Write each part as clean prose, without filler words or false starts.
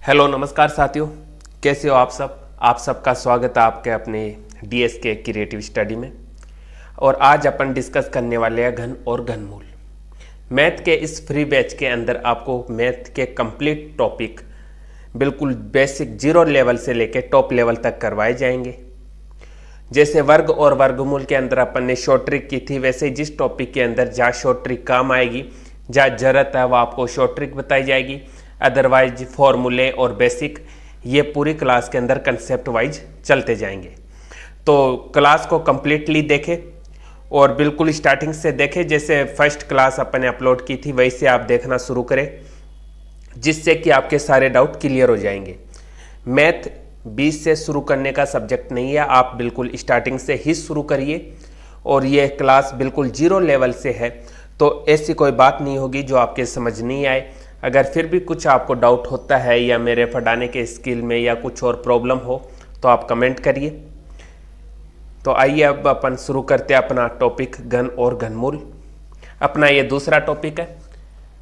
Hello नमस्कार साथियों, कैसे हो आप सब। आप सबका स्वागत है आपके अपने डीएसके क्रिएटिव स्टडी में। और आज अपन डिस्कस करने वाले हैं घन और घनमूल। मैथ के इस फ्री बैच के अंदर आपको मैथ के कंप्लीट टॉपिक बिल्कुल बेसिक जीरो लेवल से लेकर टॉप लेवल तक करवाए जाएंगे। जैसे वर्ग और वर्गमूल के अंदर अपन ने शॉर्ट ट्रिक की थी, वैसे जिस टॉपिक के अंदर जहाँ शॉर्ट ट्रिक काम आएगी, जहाँ जरूरत है वह आपको शॉर्ट ट्रिक बताई जाएगी। अदरवाइज फॉर्मूले और बेसिक ये पूरी क्लास के अंदर कंसेप्ट वाइज चलते जाएंगे। तो क्लास को कंप्लीटली देखें और बिल्कुल स्टार्टिंग से देखें। जैसे फर्स्ट क्लास अपन ने अपलोड की थी वैसे आप देखना शुरू करें, जिससे कि आपके सारे डाउट क्लियर हो जाएंगे। मैथ 20 से शुरू करने का सब्जेक्ट नहीं है, आप बिल्कुल स्टार्टिंग से ही शुरू करिए। और ये क्लास बिल्कुल जीरो लेवल से है, तो ऐसी कोई बात नहीं होगी जो आपके समझ नहीं आए। अगर फिर भी कुछ आपको डाउट होता है या मेरे पढ़ाने के स्किल में या कुछ और प्रॉब्लम हो तो आप कमेंट करिए। तो आइए अब अपन शुरू करते हैं अपना टॉपिक घन और घनमूल। अपना ये दूसरा टॉपिक है।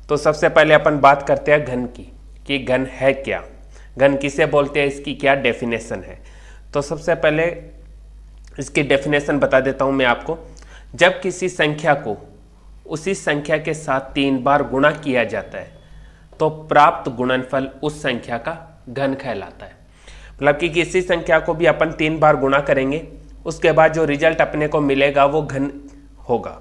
तो सबसे पहले अपन बात करते हैं घन की, कि घन है क्या, घन किसे बोलते हैं, इसकी क्या डेफिनेशन है। तो सबसे पहले इसकी डेफिनेशन बता देता हूँ मैं आपको। जब किसी संख्या को उसी संख्या के साथ 3 बार गुणा किया जाता है तो प्राप्त गुणनफल उस संख्या का घन कहलाता है। मतलब कि किसी संख्या को भी अपन 3 बार गुणा करेंगे, उसके बाद जो रिजल्ट अपने को मिलेगा वो घन होगा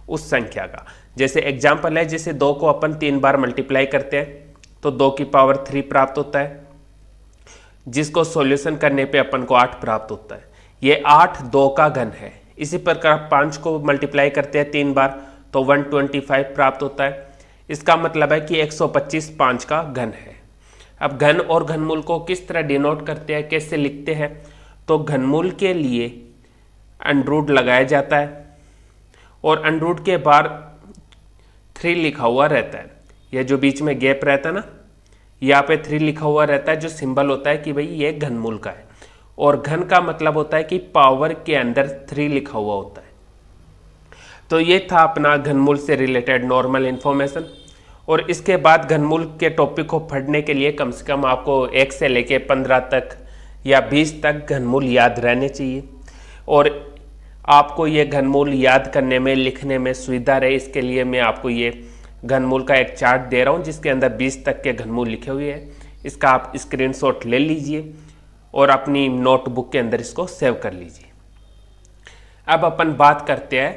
उस संख्या का। जैसे एग्जाम्पल है, जैसे 2 को अपन 3 बार मल्टीप्लाई करते हैं तो 2 की पावर 3 प्राप्त होता है, जिसको सॉल्यूशन करने पे अपन को 8 प्राप्त होता है। ये 8 2 का घन है। इसी प्रकार 5 को मल्टीप्लाई करते हैं 3 बार तो 125 प्राप्त होता है। इसका मतलब है कि 125 5 का घन है। अब घन और घनमूल को किस तरह डिनोट करते हैं, कैसे लिखते हैं। तो घनमूल के लिए अंडररूट लगाया जाता है और अंडररूट के बाद 3 लिखा हुआ रहता है। यह जो बीच में गैप रहता है ना, यहाँ पे 3 लिखा हुआ रहता है, जो सिंबल होता है कि भाई ये घनमूल का है। और घन का मतलब होता है कि पावर के अंदर 3 लिखा हुआ होता है। तो ये था अपना घनमूल से रिलेटेड नॉर्मल इन्फॉर्मेशन। और इसके बाद घनमूल के टॉपिक को पढ़ने के लिए कम से कम आपको 1 से लेके 15 तक या 20 तक घनमूल याद रहने चाहिए। और आपको ये घनमूल याद करने में, लिखने में सुविधा रहे, इसके लिए मैं आपको ये घनमूल का एक चार्ट दे रहा हूँ जिसके अंदर 20 तक के घनमूल लिखे हुए हैं। इसका आप स्क्रीनशॉट ले लीजिए और अपनी नोटबुक के अंदर इसको सेव कर लीजिए। अब अपन बात करते हैं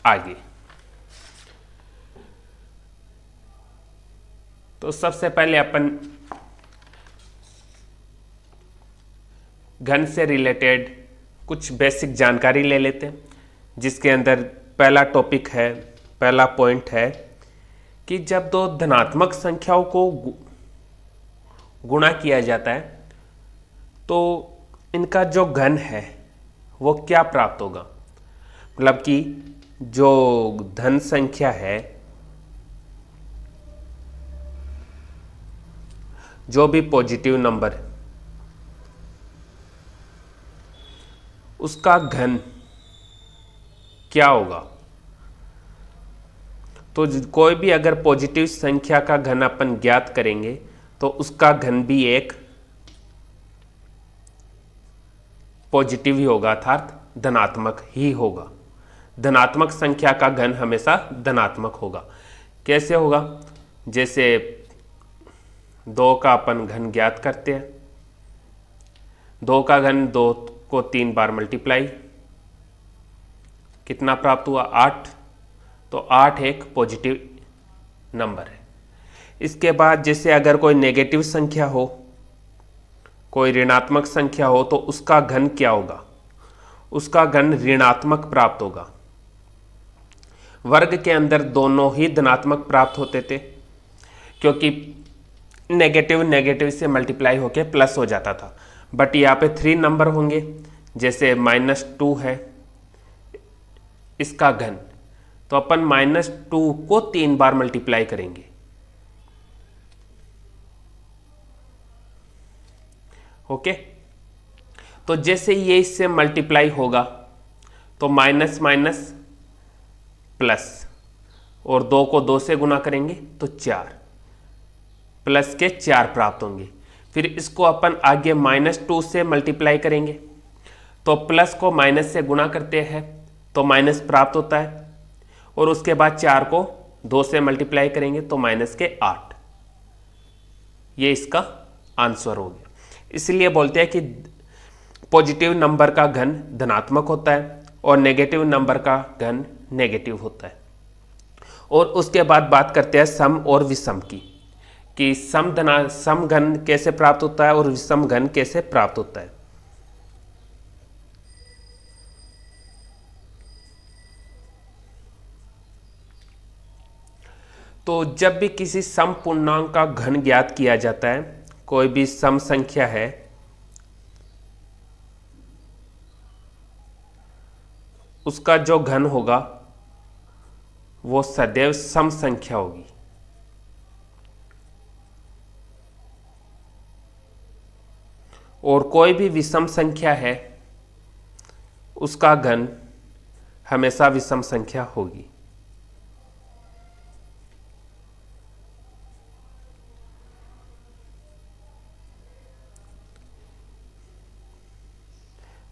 आगे। तो सबसे पहले अपन घन से रिलेटेड कुछ बेसिक जानकारी ले लेते हैं, जिसके अंदर पहला टॉपिक है, पहला पॉइंट है कि जब 2 धनात्मक संख्याओं को गुणा किया जाता है तो इनका जो घन है वो क्या प्राप्त होगा। मतलब कि जो धन संख्या है, जो भी पॉजिटिव नंबर, उसका घन क्या होगा। तो कोई भी अगर पॉजिटिव संख्या का घन अपन ज्ञात करेंगे तो उसका घन भी एक पॉजिटिव ही होगा, अर्थात धनात्मक ही होगा। धनात्मक संख्या का घन हमेशा धनात्मक होगा। कैसे होगा, जैसे 2 का अपन घन ज्ञात करते हैं, 2 का घन 2 को 3 बार मल्टीप्लाई, कितना प्राप्त हुआ 8। तो 8 एक पॉजिटिव नंबर है। इसके बाद जैसे अगर कोई नेगेटिव संख्या हो, कोई ऋणात्मक संख्या हो, तो उसका घन क्या होगा, उसका घन ऋणात्मक प्राप्त होगा। वर्ग के अंदर दोनों ही धनात्मक प्राप्त होते थे, क्योंकि नेगेटिव नेगेटिव से मल्टीप्लाई होके प्लस हो जाता था। बट यहाँ पे 3 नंबर होंगे, जैसे -2 है इसका घन, तो अपन -2 को 3 बार मल्टीप्लाई करेंगे। ओके, तो जैसे ये इससे मल्टीप्लाई होगा तो माइनस माइनस प्लस, और 2 को 2 से गुना करेंगे तो 4, प्लस के 4 प्राप्त होंगे। फिर इसको अपन आगे -2 से मल्टीप्लाई करेंगे, तो प्लस को माइनस से गुणा करते हैं तो माइनस प्राप्त होता है, और उसके बाद 4 को 2 से मल्टीप्लाई करेंगे तो -8। ये इसका आंसर हो गया। इसलिए बोलते हैं कि पॉजिटिव नंबर का घन धनात्मक होता है और नेगेटिव नंबर का घन नेगेटिव होता है। और उसके बाद बात करते हैं सम और विषम की, कि सम घन कैसे प्राप्त होता है और विषम घन कैसे प्राप्त होता है। तो जब भी किसी सम पूर्णांक का घन ज्ञात किया जाता है, कोई भी सम संख्या है, उसका जो घन होगा वो सदैव सम संख्या होगी। और कोई भी विषम संख्या है, उसका घन हमेशा विषम संख्या होगी।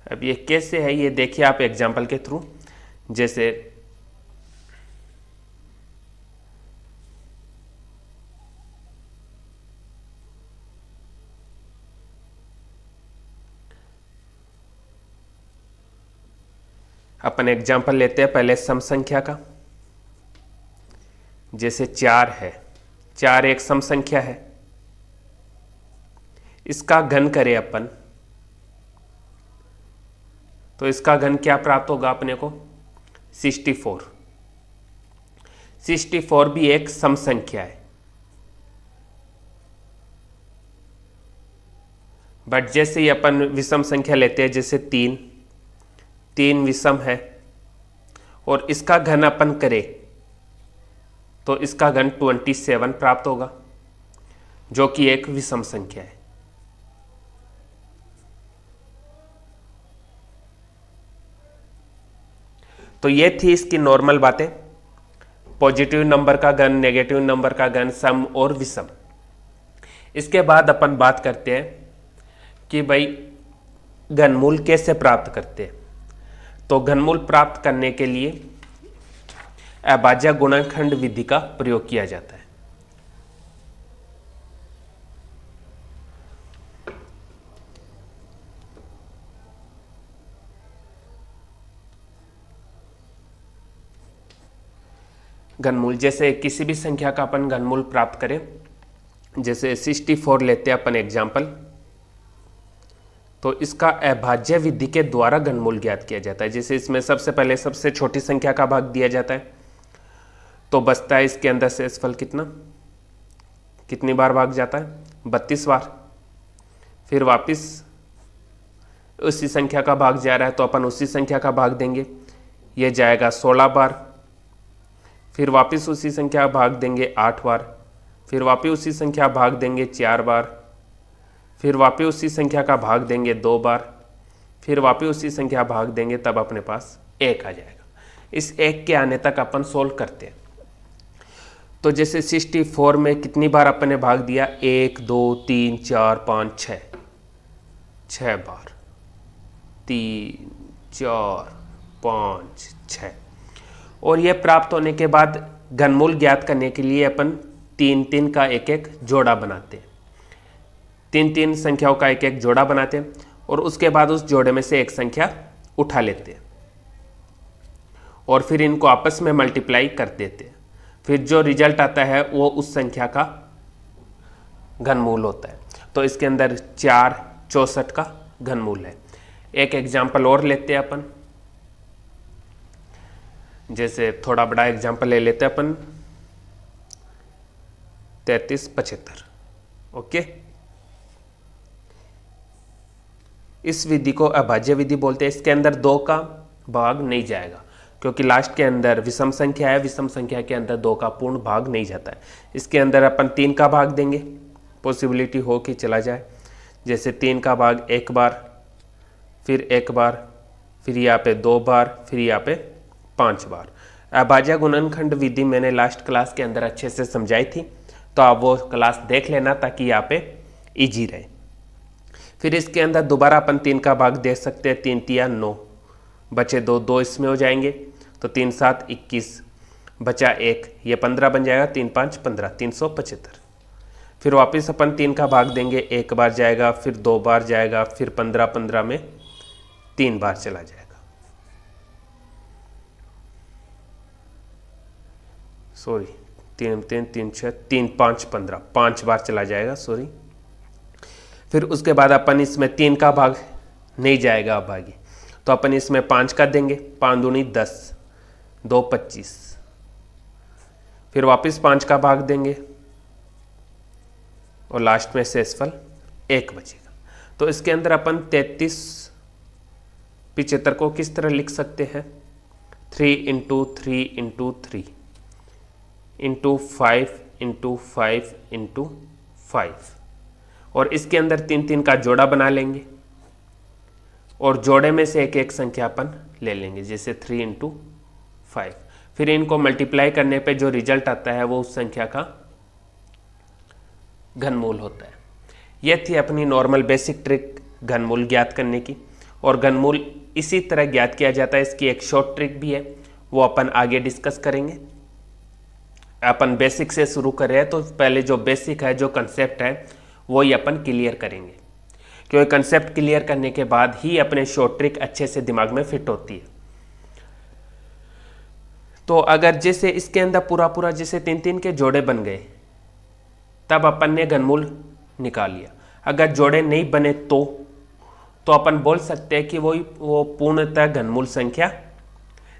अब ये कैसे है ये देखिए आप एग्जाम्पल के थ्रू। जैसे अपन एग्जाम्पल लेते हैं पहले सम संख्या का। जैसे 4 है, 4 एक सम संख्या है, इसका घन करें अपन तो इसका घन क्या प्राप्त होगा अपने को? 64। 64 भी एक सम संख्या है, बट जैसे ही अपन विषम संख्या लेते हैं, जैसे 3 विषम है और इसका घन अपन करें तो इसका घन 27 प्राप्त होगा, जो कि एक विषम संख्या है। तो ये थी इसकी नॉर्मल बातें, पॉजिटिव नंबर का घन, नेगेटिव नंबर का घन, सम और विषम। इसके बाद अपन बात करते हैं कि भाई घनमूल कैसे प्राप्त करते हैं। तो घनमूल प्राप्त करने के लिए अभाज्य गुणनखंड विधि का प्रयोग किया जाता है। घनमूल, जैसे किसी भी संख्या का अपन घनमूल प्राप्त करें, जैसे 64 लेते हैं अपन एग्जाम्पल, तो इसका अभाज्य विधि के द्वारा घनमूल ज्ञात किया जाता है। जैसे इसमें सबसे पहले सबसे छोटी संख्या का भाग दिया जाता है, तो बचता है इसके अंदर शेषफल कितनी बार भाग जाता है? 32 बार। फिर वापस उसी संख्या का भाग जा रहा है तो अपन उसी संख्या का भाग देंगे, ये जाएगा 16 बार। फिर वापस उसी संख्या भाग देंगे 8 बार। फिर वापस उसी संख्या भाग देंगे 4 बार। फिर वापस उसी संख्या का भाग देंगे 2 बार। फिर वापस उसी संख्या भाग देंगे, तब अपने पास 1 आ जाएगा। इस 1 के आने तक अपन सोल्व करते हैं। तो जैसे 64 में कितनी बार अपन ने भाग दिया? 1 2 3 4 5 6, 6 बार। 3 4 5 6। और यह प्राप्त होने के बाद घनमूल ज्ञात करने के लिए अपन 3 का एक जोड़ा बनाते हैं। 3 संख्याओं का एक जोड़ा बनाते हैं और उसके बाद उस जोड़े में से एक संख्या उठा लेते हैं और फिर इनको आपस में मल्टीप्लाई कर देते हैं। फिर जो रिजल्ट आता है वो उस संख्या का घनमूल होता है। तो इसके अंदर 4 64 का घनमूल है। एक एग्जाम्पल और लेते हैं अपन, जैसे थोड़ा बड़ा एग्जाम्पल ले लेते हैं अपन, 33 75। ओके, इस विधि को अभाज्य विधि बोलते हैं। इसके अंदर 2 का भाग नहीं जाएगा, क्योंकि लास्ट के अंदर विषम संख्या है, विषम संख्या के अंदर 2 का पूर्ण भाग नहीं जाता है। इसके अंदर अपन 3 का भाग देंगे, पॉसिबिलिटी हो कि चला जाए। जैसे 3 का भाग 1 बार, फिर 1 बार, फिर यहाँ पे 2 बार, फिर यहाँ पे 5 बार। अभाज्य गुणनखंड विधि मैंने लास्ट क्लास के अंदर अच्छे से समझाई थी, तो आप वो क्लास देख लेना ताकि यहाँ पे इजी रहे। फिर इसके अंदर दोबारा अपन 3 का भाग दे सकते हैं, 3 तिया 9, बचे 2, 2 इसमें हो जाएंगे, तो 3 7 21, बचा 1, ये 15 बन जाएगा, 3 5 15, 375। फिर वापस अपन 3 का भाग देंगे, 1 बार जाएगा, फिर 2 बार जाएगा, फिर 15 15 में 3 बार चला जाएगा, सॉरी 3 3 3 6 3 5 15, 5 बार चला जाएगा, सॉरी। फिर उसके बाद अपन इसमें 3 का भाग नहीं जाएगा अब आगे, तो अपन इसमें 5 का देंगे, 5 दूनी 10, 2 25, फिर वापस 5 का भाग देंगे और लास्ट में शेषफल 1 बचेगा। तो इसके अंदर अपन 33 75 को किस तरह लिख सकते हैं, 3 × 3 × 3 × 5 × 5 × 5, और इसके अंदर 3 3 का जोड़ा बना लेंगे और जोड़े में से एक एक संख्या अपन ले लेंगे, जैसे 3 × 5। फिर इनको मल्टीप्लाई करने पे जो रिजल्ट आता है वो उस संख्या का घनमूल होता है। यह थी अपनी नॉर्मल बेसिक ट्रिक घनमूल ज्ञात करने की, और घनमूल इसी तरह ज्ञात किया जाता है। इसकी एक शॉर्ट ट्रिक भी है, वो अपन आगे डिस्कस करेंगे। अपन बेसिक से शुरू कर रहे हैं, तो पहले जो बेसिक है, जो कंसेप्ट है, वो ही अपन क्लियर करेंगे, क्योंकि कंसेप्ट क्लियर करने के बाद ही अपने शॉर्ट ट्रिक अच्छे से दिमाग में फिट होती है। तो अगर जैसे इसके अंदर पूरा पूरा जैसे 3 3 के जोड़े बन गए, तब अपन ने घनमूल निकाल लिया। अगर जोड़े नहीं बने तो अपन बोल सकते हैं कि वो पूर्णतः घनमूल संख्या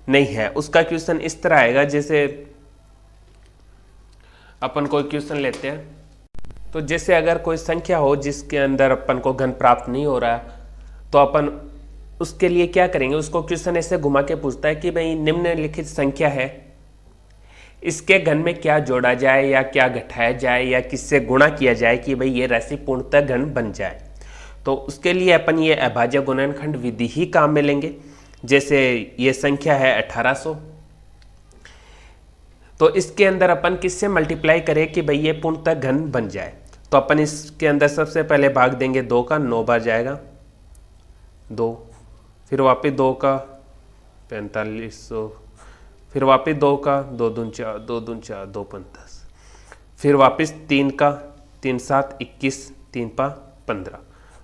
नहीं है। उसका क्वेश्चन इस तरह आएगा, जैसे अपन कोई क्वेश्चन लेते हैं, तो जैसे अगर कोई संख्या हो जिसके अंदर अपन को घन प्राप्त नहीं हो रहा, तो अपन उसके लिए क्या करेंगे, उसको क्वेश्चन ऐसे घुमा के पूछता है कि भाई निम्नलिखित संख्या है, इसके घन में क्या जोड़ा जाए या क्या घटाया जाए या किससे गुणा किया जाए कि भाई ये राशि पूर्णतः घन बन जाए। तो उसके लिए अपन ये अभाज्य गुणनखंड विधि ही काम में लेंगे। जैसे ये संख्या है 1800, तो इसके अंदर अपन किससे मल्टीप्लाई करें कि भाई ये पूर्णतः घन बन जाए। तो अपन इसके अंदर सबसे पहले भाग देंगे 2 का, 9 बार जाएगा 2, फिर वापस 2 का 4500, फिर वापस 2 का 2 दून 4, 2 दून 4, 2 15, फिर वापस 3 का 3 7 21, 3 5 15,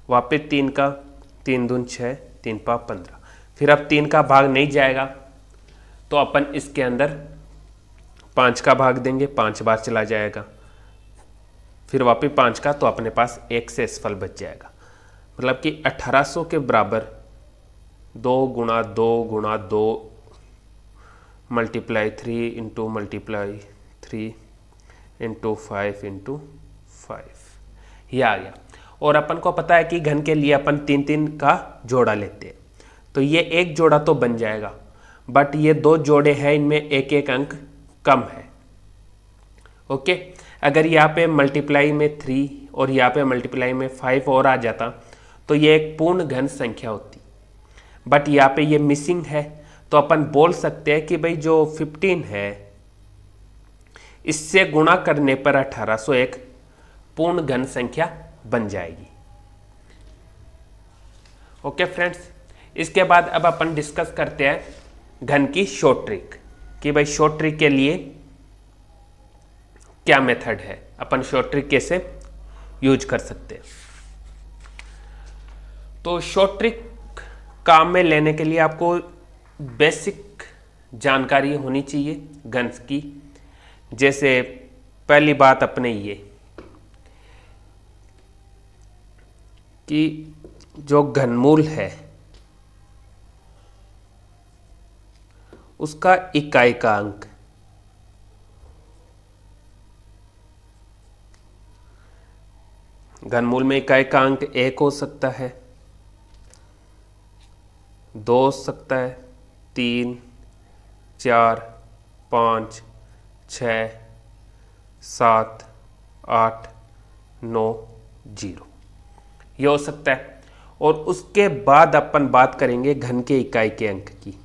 वापस 3 का 3 दून 6, 3 5 15। फिर अब 3 का भाग नहीं जाएगा, तो अपन इसके अंदर 5 का भाग देंगे, 5 बार चला जाएगा, फिर वापस 5 का, तो अपने पास एक शेषफल बच जाएगा। मतलब कि 1800 के बराबर 2 × 2 × 2 मल्टीप्लाई 3 × मल्टीप्लाई 3 × 5 × 5, ये आ गया। और अपन को पता है कि घन के लिए अपन 3 3 का जोड़ा लेते हैं, तो ये एक जोड़ा तो बन जाएगा, बट ये 2 जोड़े हैं, इनमें एक एक अंक कम है। ओके, अगर यहाँ पे मल्टीप्लाई में 3 और यहाँ पे मल्टीप्लाई में 5 और आ जाता, तो ये एक पूर्ण घन संख्या होती, बट यहाँ पे ये मिसिंग है। तो अपन बोल सकते हैं कि भाई जो 15 है, इससे गुणा करने पर 1800 एक पूर्ण घन संख्या बन जाएगी। ओके फ्रेंड्स, इसके बाद अब अपन डिस्कस करते हैं घन की शॉर्ट ट्रिक, कि भाई शॉर्ट ट्रिक के लिए क्या मेथड है, अपन शॉर्ट ट्रिक कैसे यूज कर सकते हैं। तो शॉर्ट ट्रिक काम में लेने के लिए आपको बेसिक जानकारी होनी चाहिए घन की। जैसे पहली बात अपने ये कि जो घनमूल है उसका इकाई का अंक घनमूल में इकाई का अंक 1 हो सकता है, 2 हो सकता है, 3, 4, 5, 6, 7, 8, 9, 0 ये हो सकता है। और उसके बाद अपन बात करेंगे घन के इकाई के अंक की।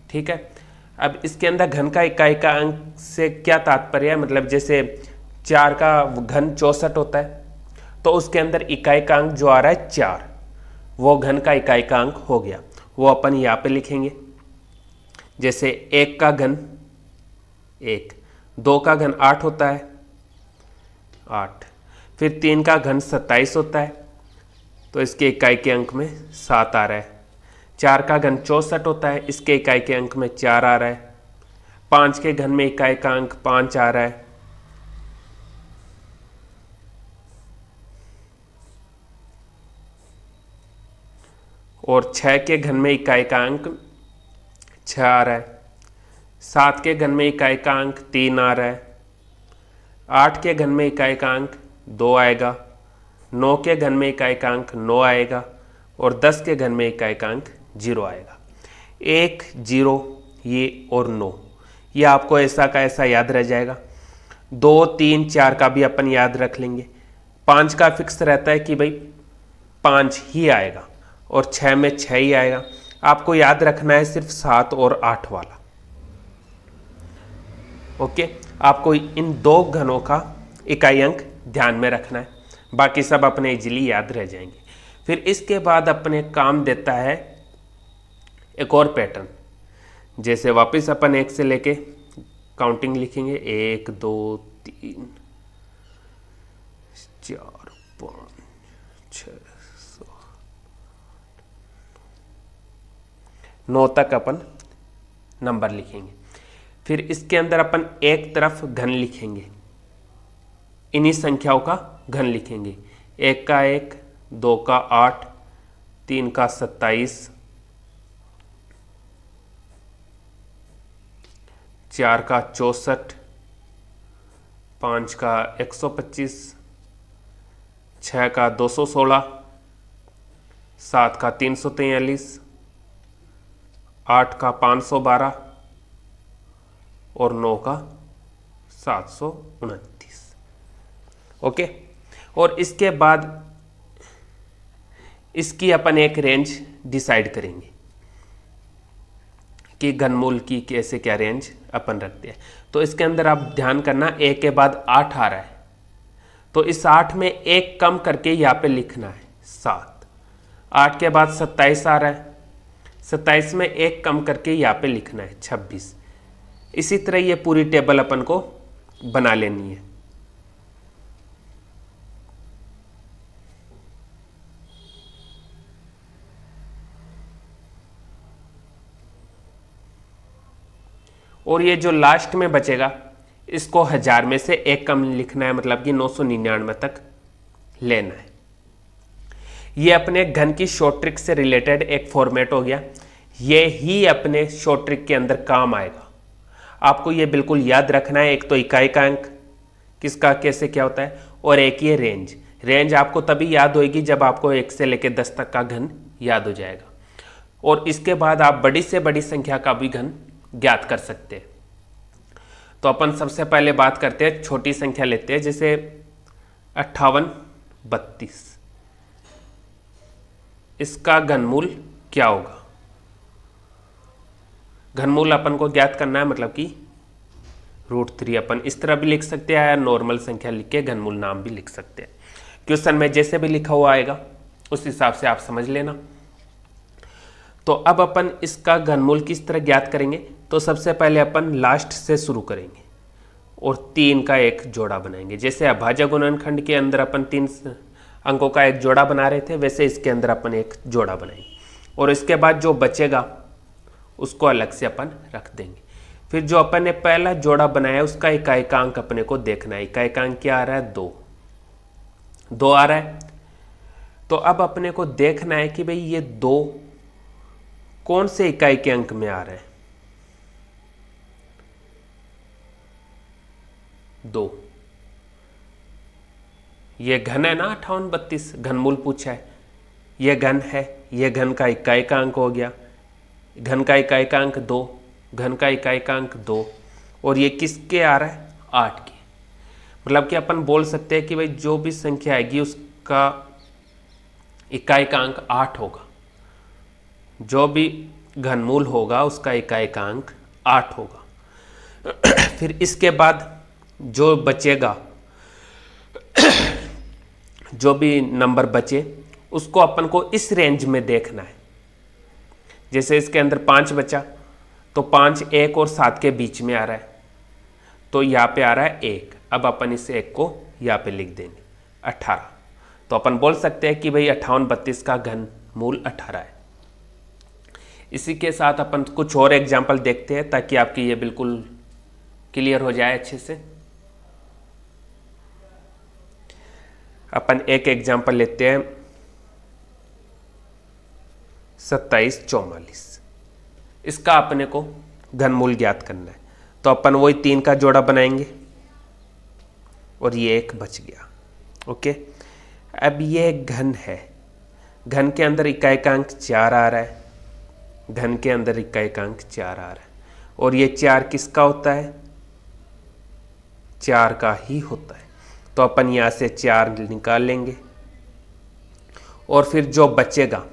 ठीक है, अब इसके अंदर घन का इकाई का अंक से क्या तात्पर्य है, मतलब जैसे 4 का घन 64 होता है, तो उसके अंदर इकाई का अंक जो आ रहा है 4, वो घन का इकाई का अंक हो गया, वो अपन यहाँ पे लिखेंगे। जैसे 1 का घन 1, 2 का घन 8 होता है 8, फिर 3 का घन 27 होता है, तो इसके इकाई के अंक में 7 आ रहा है। 4 का घन 64 होता है, इसके इकाई के अंक में 4 आ रहा है। 5 के घन में इकाई का अंक 5 आ रहा है। और 6 के घन में इकाई का अंक 6 आ रहा है। 7 के घन में इकाई का अंक 3 आ रहा है। 8 के घन में इकाई का अंक 2 आएगा। 9 के घन में इकाई का अंक 9 आएगा। और 10 के घन में इकाई का अंक 0 आएगा। 1 0 ये और 9, ये आपको ऐसा का ऐसा याद रह जाएगा। 2 3 4 का भी अपन याद रख लेंगे। 5 का फिक्स रहता है कि भाई 5 ही आएगा, और 6 में 6 ही आएगा। आपको याद रखना है सिर्फ 7 और 8 वाला। ओके, आपको इन 2 घनों का इकाई अंक ध्यान में रखना है, बाकी सब अपने इजीली याद रह जाएंगे। फिर इसके बाद अपने काम देता है एक और पैटर्न। जैसे वापस अपन 1 से लेके काउंटिंग लिखेंगे, 1 2 3 4 5 6 7 9 तक अपन नंबर लिखेंगे। फिर इसके अंदर अपन एक तरफ घन लिखेंगे, इन्हीं संख्याओं का घन लिखेंगे। 1 का 1, 2 का 8, 3 का 27, 4 का 64, 5 का 125, 6 का 216, 7 का 343, 8 का 512 और 9 का 729। ओके, और इसके बाद इसकी अपन एक रेंज डिसाइड करेंगे कि घनमूल की कैसे क्या रेंज अपन रखते हैं। तो इसके अंदर आप ध्यान करना, 1 के बाद 8 आ रहा है, तो इस 8 में एक कम करके यहाँ पे लिखना है 7। 8 के बाद 27 आ रहा है, 27 में एक कम करके यहाँ पे लिखना है 26। इसी तरह ये पूरी टेबल अपन को बना लेनी है। और ये जो लास्ट में बचेगा इसको 1000 में से एक कम लिखना है, मतलब कि 999 तक लेना है। ये अपने घन की शॉर्ट ट्रिक से रिलेटेड एक फॉर्मेट हो गया। ये ही अपने शॉर्ट ट्रिक के अंदर काम आएगा। आपको ये बिल्कुल याद रखना है, एक तो इकाई का अंक किसका कैसे क्या होता है, और एक ये रेंज। रेंज आपको तभी याद होगी जब आपको 1 से लेकर 10 तक का घन याद हो जाएगा। और इसके बाद आप बड़ी से बड़ी संख्या का भी घन ज्ञात कर सकते हैं। तो अपन सबसे पहले बात करते हैं, छोटी संख्या लेते हैं, जैसे 58 32। इसका घनमूल क्या होगा? घनमूल अपन को ज्ञात करना है, मतलब कि √3। अपन इस तरह भी लिख सकते हैं या नॉर्मल संख्या लिख के घनमूल नाम भी लिख सकते हैं। क्वेश्चन में जैसे भी लिखा हुआ आएगा उस हिसाब से आप समझ लेना। तो अब अपन इसका घनमूल किस तरह ज्ञात करेंगे? तो सबसे पहले अपन लास्ट से शुरू करेंगे और 3 का एक जोड़ा बनाएंगे। जैसे अभाज्य गुणनखंड के अंदर अपन 3 अंकों का एक जोड़ा बना रहे थे, वैसे इसके अंदर अपन एक जोड़ा बनाएंगे। और इसके बाद जो बचेगा उसको अलग से अपन रख देंगे। फिर जो अपन ने पहला जोड़ा बनाया उसका इकाई का अंक अपने को देखना है। इकाई का अंक क्या आ रहा है? 2 आ रहा है। तो अब अपने को देखना है कि भाई ये 2 कौन से इकाई के अंक में आ रहे हैं? 2। ये घन है ना, 58 32 घनमूल पूछा है, ये घन है, ये घन का इकाई का अंक हो गया। घन का इकाई का अंक 2, घन का इकाई का अंक 2, और ये किसके आ रहा है? 8 के। मतलब कि अपन बोल सकते हैं कि भाई जो भी संख्या आएगी उसका इकाई का अंक 8 होगा। जो भी घनमूल होगा उसका इकाई का अंक 8 होगा। फिर इसके बाद जो बचेगा जो भी नंबर बचे उसको अपन को इस रेंज में देखना है। जैसे इसके अंदर 5 बचा तो 5 1 और 7 के बीच में आ रहा है, तो यहाँ पे आ रहा है 1। अब अपन इस 1 को यहाँ पे लिख देंगे 18। तो अपन बोल सकते हैं कि भाई 58 32 का घनमूल 18 है। इसी के साथ अपन कुछ और एग्जाम्पल देखते हैं ताकि आपकी ये बिल्कुल क्लियर हो जाए अच्छे से। अपन एक एग्जाम्पल लेते हैं 27 44। इसका अपने को घनमूल ज्ञात करना है, तो अपन वही 3 का जोड़ा बनाएंगे और ये 1 बच गया। ओके, अब ये घन है, घन के अंदर इकाइकांक 4 आ रहा है, घन के अंदर इकाइकांक 4 आ रहा है, और ये 4 किसका होता है? 4 का ही होता है। तो अपन यहाँ से 4 निकाल लेंगे और फिर जो बचेगा,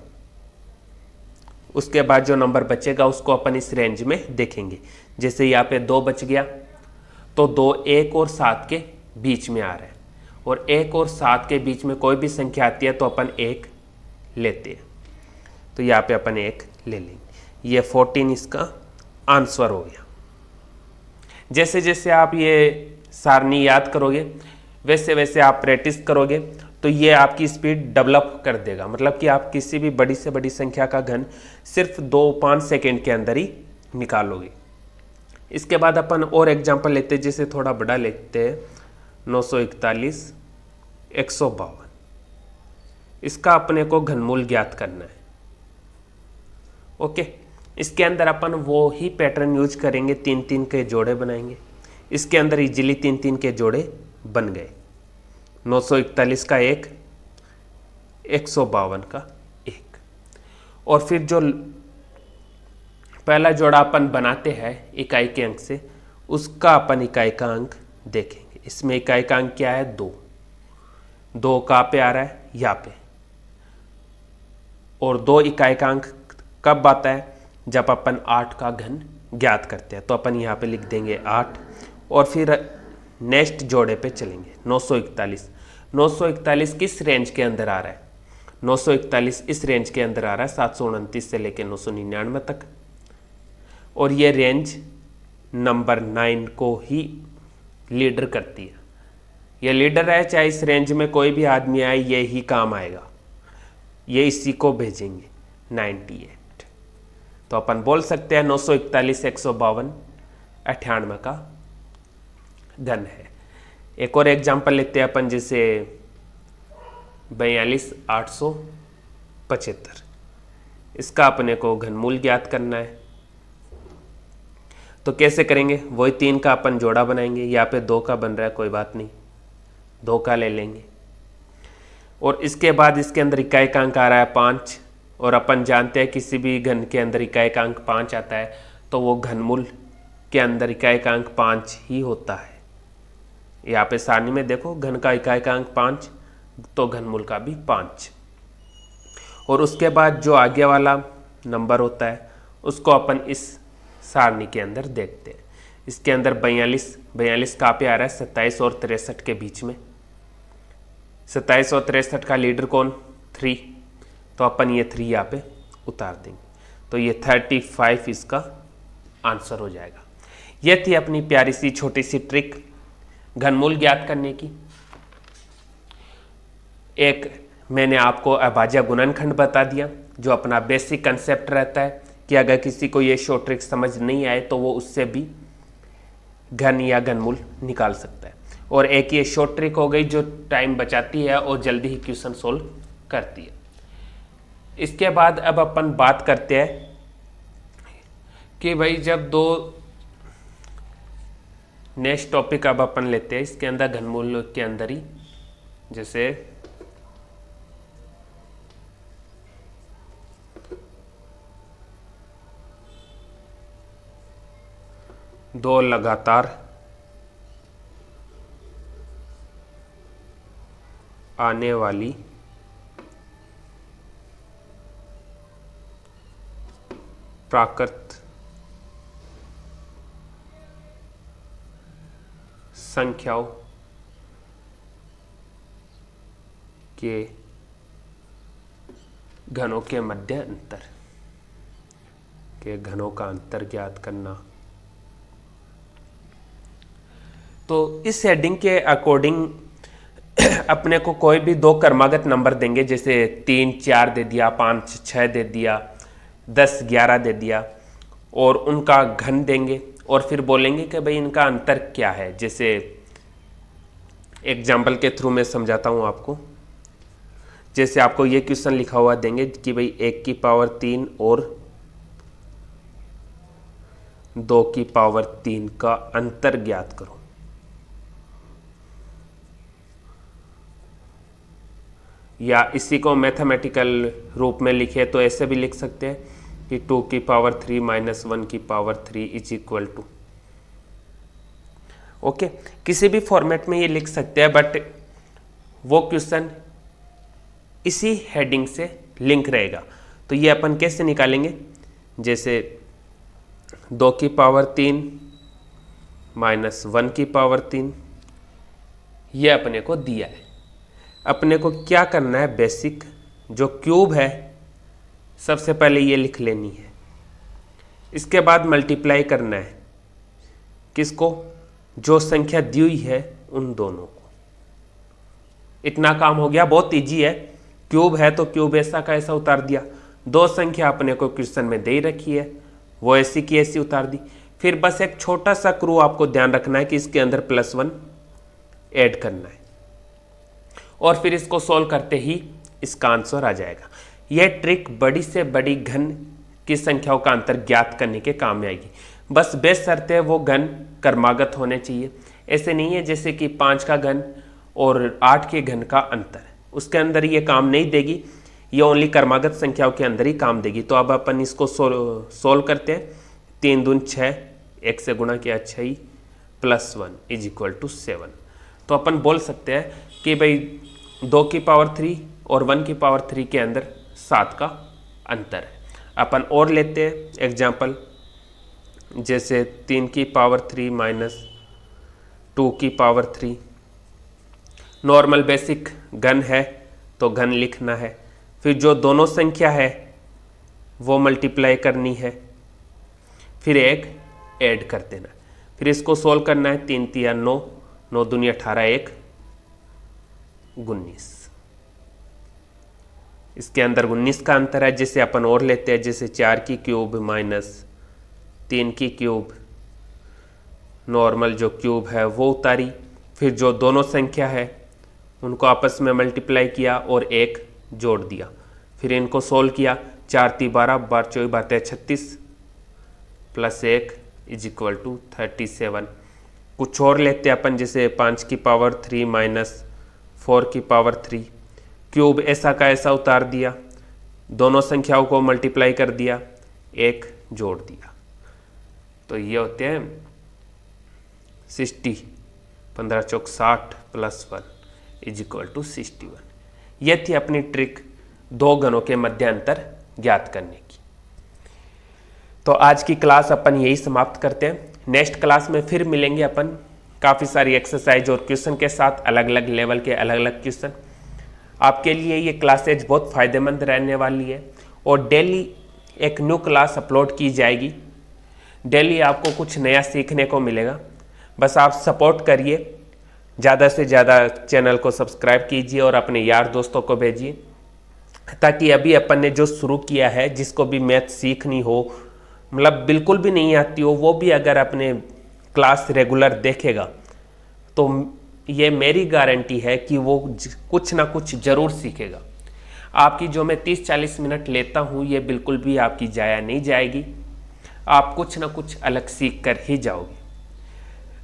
उसके बाद जो नंबर बचेगा उसको अपन इस रेंज में देखेंगे। जैसे यहाँ पे 2 बच गया तो 2 1 और 7 के बीच में आ रहा है, और 1 और 7 के बीच में कोई भी संख्या आती है तो अपन 1 लेते हैं। तो यहाँ पे अपन 1 ले लेंगे। ये 14 इसका आंसर हो गया। जैसे जैसे आप ये सारणी याद करोगे वैसे वैसे आप प्रैक्टिस करोगे तो ये आपकी स्पीड डेवलप कर देगा। मतलब कि आप किसी भी बड़ी से बड़ी संख्या का घन सिर्फ 2-5 सेकेंड के अंदर ही निकालोगे। इसके बाद अपन और एग्जांपल लेते हैं, जैसे थोड़ा बड़ा लेते हैं 941 152। इसका अपने को घनमूल ज्ञात करना है। ओके, इसके अंदर अपन वो ही पैटर्न यूज करेंगे, 3-3 के जोड़े बनाएंगे। इसके अंदर इजीली 3-3 के जोड़े बन गए। 941 का 1, 152 का 1, और फिर जो पहला जोड़ा अपन बनाते हैं इकाई के अंक से, उसका अपन इकाई का अंक देखेंगे। इसमें इकाई का अंक क्या है? 2। 2 कहाँ पे आ रहा है? यहाँ पे। और 2 इकाई का अंक कब आता है? जब अपन 8 का घन ज्ञात करते हैं। तो अपन यहाँ पे लिख देंगे 8, और फिर नेक्स्ट जोड़े पे चलेंगे 941। 941 किस रेंज के अंदर आ रहा है? 941 इस रेंज के अंदर आ रहा है, 729 से लेकर 999 तक। और ये रेंज नंबर 9 को ही लीडर करती है। ये लीडर है, चाहे इस रेंज में कोई भी आदमी आए ये ही काम आएगा, ये इसी को भेजेंगे 98। तो अपन बोल सकते हैं 941 152 98 का घन है। एक और एग्जांपल लेते हैं अपन, जैसे 42 875। इसका अपने को घनमूल ज्ञात करना है। तो कैसे करेंगे? वही 3 का अपन जोड़ा बनाएंगे। यहाँ पे 2 का बन रहा है, कोई बात नहीं, 2 का ले लेंगे। और इसके बाद इसके अंदर इकाई का अंक आ रहा है 5, और अपन जानते हैं किसी भी घन के अंदर इकाई का अंक 5 आता है तो वो घनमूल के अंदर इकाई का अंक 5 ही होता है। यहाँ पे सारणी में देखो, घन का इकाई का अंक 5 तो घनमूल का भी 5। और उसके बाद जो आगे वाला नंबर होता है उसको अपन इस सारणी के अंदर देखते हैं। इसके अंदर 42 कहाँ पे आ रहा है? 27 और 63 के बीच में। 27 और 63 का लीडर कौन? 3। तो अपन ये 3 यहाँ पे उतार देंगे, तो ये 35 इसका आंसर हो जाएगा। ये थी अपनी प्यारी सी छोटी सी ट्रिक घनमूल ज्ञात करने की। एक मैंने आपको अभाज्य गुणनखंड बता दिया, जो अपना बेसिक कंसेप्ट रहता है कि अगर किसी को ये शॉर्ट ट्रिक समझ नहीं आए तो वो उससे भी घन या घनमूल निकाल सकता है। और एक ये शॉर्ट ट्रिक हो गई जो टाइम बचाती है और जल्दी ही क्वेश्चन सोल्व करती है। इसके बाद अब अपन बात करते हैं कि भाई जब दो, नेक्स्ट टॉपिक अब अपन लेते हैं इसके अंदर घनमूल के अंदर ही, जैसे दो लगातार आने वाली प्राकृत संख्याओं के घनों के मध्य अंतर, के घनों का अंतर ज्ञात करना। तो इस हेडिंग के अकॉर्डिंग अपने को कोई भी दो क्रमागत नंबर देंगे, जैसे 3 4 दे दिया, 5 6 दे दिया, 10 11 दे दिया, और उनका घन देंगे और फिर बोलेंगे कि भाई इनका अंतर क्या है। जैसे एग्जाम्पल के थ्रू मैं समझाता हूँ आपको। जैसे आपको ये क्वेश्चन लिखा हुआ देंगे कि भाई 1 की पावर 3 और 2 की पावर 3 का अंतर ज्ञात करो। या इसी को मैथमेटिकल रूप में लिखे तो ऐसे भी लिख सकते हैं कि 2 की पावर 3 माइनस 1 की power 3 is equal to. Okay, किसी भी फॉर्मेट में ये लिख सकते हैं, बट वो क्वेश्चन इसी हेडिंग से लिंक रहेगा। तो ये अपन कैसे निकालेंगे, जैसे 2 की पावर 3 माइनस 1 की पावर 3, ये अपने को दिया है। अपने को क्या करना है, बेसिक जो क्यूब है सबसे पहले ये लिख लेनी है। इसके बाद मल्टीप्लाई करना है किसको, जो संख्या दी हुई है उन दोनों को। इतना काम हो गया, बहुत इजी है। क्यूब है तो क्यूब ऐसा का ऐसा उतार दिया, दो संख्या अपने को क्वेश्चन में दे रखी है वो ऐसी की ऐसी उतार दी। फिर बस एक छोटा सा क्रू आपको ध्यान रखना है कि इसके अंदर +1 ऐड करना है, और फिर इसको सॉल्व करते ही इसका आंसर आ जाएगा। यह ट्रिक बड़ी से बड़ी घन की संख्याओं का अंतर ज्ञात करने के काम में आएगी। बस बेस शर्त है वो घन क्रमागत होने चाहिए। ऐसे नहीं है जैसे कि 5 का घन और 8 के घन का अंतर, उसके अंदर ये काम नहीं देगी, ये ओनली क्रमागत संख्याओं के अंदर ही काम देगी। तो अब अपन इसको सोल्व करते हैं। 3 दूनी 6, 1 से गुणा किया 6 +1 इज इक्वल टू 7। तो अपन बोल सकते हैं कि भाई 2 की पावर 3 और 1 की पावर 3 के अंदर 7 का अंतर है। अपन और लेते हैं एग्जाम्पल, जैसे 3 की पावर 3 माइनस 2 की पावर 3। नॉर्मल बेसिक घन है तो घन लिखना है, फिर जो दोनों संख्या है वो मल्टीप्लाई करनी है, फिर एक ऐड कर देना, फिर इसको सोल्व करना है। 3 3 9, 9 दूनी 18, 1 19। इसके अंदर 19 का अंतर है। जैसे अपन और लेते हैं, जैसे 4 की क्यूब माइनस 3 की क्यूब, नॉर्मल जो क्यूब है वो उतारी, फिर जो दोनों संख्या है उनको आपस में मल्टीप्लाई किया और एक जोड़ दिया, फिर इनको सोल्व किया। 4 3 12, 12 24 12 36 प्लस 1 इज इक्वल टू 37। कुछ और लेते हैं अपन, जैसे 5 की पावर 3 माइनस 4 की पावर 3, क्यूब ऐसा का ऐसा उतार दिया, दोनों संख्याओं को मल्टीप्लाई कर दिया, एक जोड़ दिया। तो ये होते हैं 60, 15 चौक 60 प्लस 1 इज इक्वल टू 61। यह थी अपनी ट्रिक दो घनों के मध्य अंतर ज्ञात करने की। तो आज की क्लास अपन यही समाप्त करते हैं। नेक्स्ट क्लास में फिर मिलेंगे अपन काफ़ी सारी एक्सरसाइज और क्वेश्चन के साथ, अलग अलग लेवल के अलग अलग क्वेश्चन। आपके लिए ये क्लासेज बहुत फ़ायदेमंद रहने वाली है, और डेली एक न्यू क्लास अपलोड की जाएगी। डेली आपको कुछ नया सीखने को मिलेगा। बस आप सपोर्ट करिए, ज़्यादा से ज़्यादा चैनल को सब्सक्राइब कीजिए और अपने यार दोस्तों को भेजिए, ताकि अभी अपन ने जो शुरू किया है, जिसको भी मैथ सीखनी हो, मतलब बिल्कुल भी नहीं आती हो, वो भी अगर अपने क्लास रेगुलर देखेगा तो ये मेरी गारंटी है कि वो कुछ ना कुछ ज़रूर सीखेगा। आपकी जो मैं 30-40 मिनट लेता हूँ, ये बिल्कुल भी आपकी जाया नहीं जाएगी। आप कुछ ना कुछ अलग सीख कर ही जाओगे।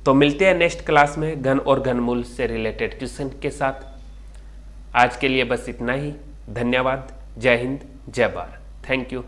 तो मिलते हैं नेक्स्ट क्लास में घन और घनमूल से रिलेटेड क्वेश्चन के साथ। आज के लिए बस इतना ही। धन्यवाद। जय हिंद, जय भारत। Thank you.